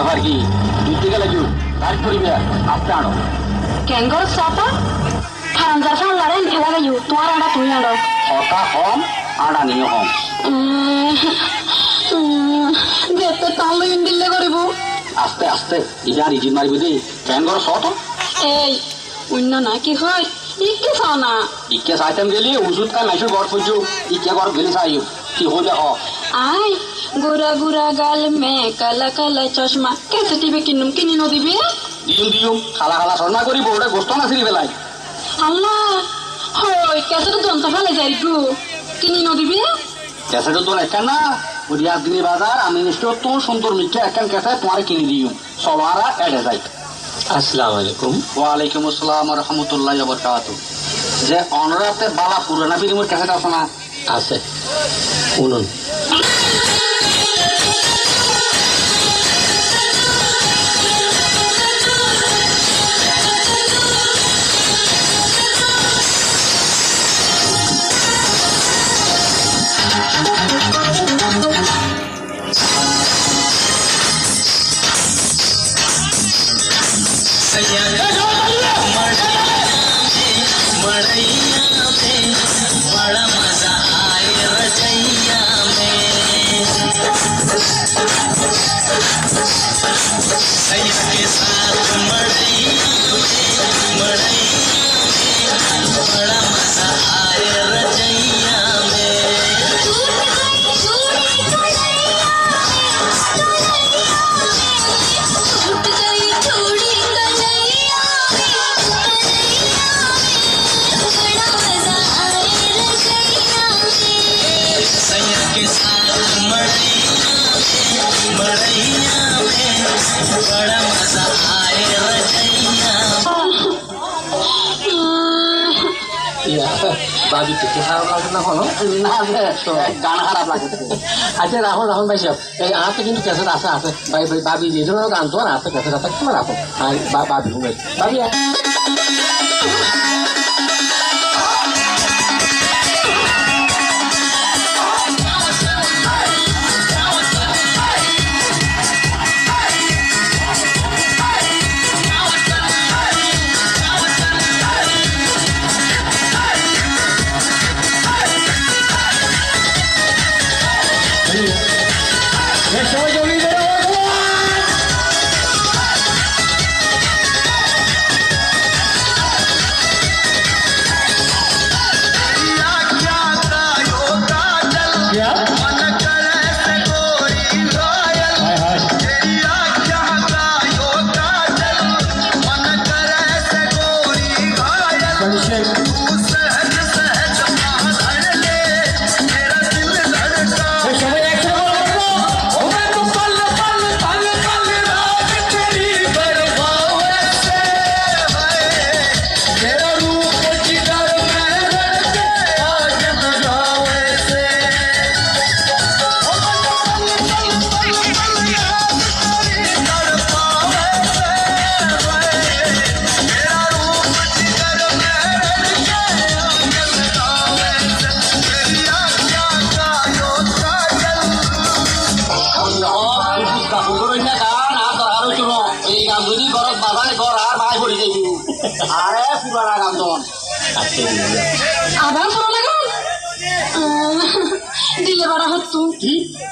ব্যাপার কি দুধ দিকে লাগিও রাজ করিবে আস্তে আনো কেঙ্গর সাপা খারাঞ্জার ফান লড়াই খেলা গাইও তোমার আড়া তুমি আড়ো হতা হম আড়া নিয়ে হম যেতে তাহলে ইন্দিল্লে করিব আস্তে আস্তে ইজার ইজি মারিবি দি কেঙ্গর শত এই অন্য না কি হয় ইকে চাও না ইকে চাইতাম গেলি ওষুধ খাই মাইসুর ঘর খুঁজছো ইকে ঘর গেলি চাইও কি হয়ে দেখ আয় গোরা গোরা গাল মে কালা কালা চশমা কেসে টিভি কিনুম কিনি নদিবি দিও দিও খালা খালা সরনা করি বউটা গোস্ত না সিরি বেলায় আল্লাহ হই কেসে তো দন্ত ফেলে যাই গো কিনি নদিবি কেসে তো তোর একটা না ওই দিনে বাজার আমি নিশ্চয় তো সুন্দর মিঠে একটা কেসে তোমার কিনে দিও সবারা এড়ে যায় আসসালামু আলাইকুম ওয়ালাইকুম আসসালাম রহমতুল্লাহ বরকাতুহু যে অনরাতে বালা পুরানা ফিল্মের ক্যাসেট আছে না আছে শুনুন बड़ा मजा आए रजैया में सैया के साथ मड़ैया में बड़ा मजा आए रजैया में के साथ मड़ैया में बड़ा मजा आए रजैया বাবি থেকে খারাপ লাগে না হলো না গান খারাপ লাগে আচ্ছা রাখুন রাখুন ভাই সাহেব এই হাতে কিন্তু ক্যাসেট আছে আছে ভাই ভাই বাবি যে জন্য গান তো না আছে ক্যাসেট আছে কেমন রাখুন আর বাবি ঘুমে বাবি আরে পুরানা গান তো আবার ভালো লাগে দিলে বাড়া হতো কি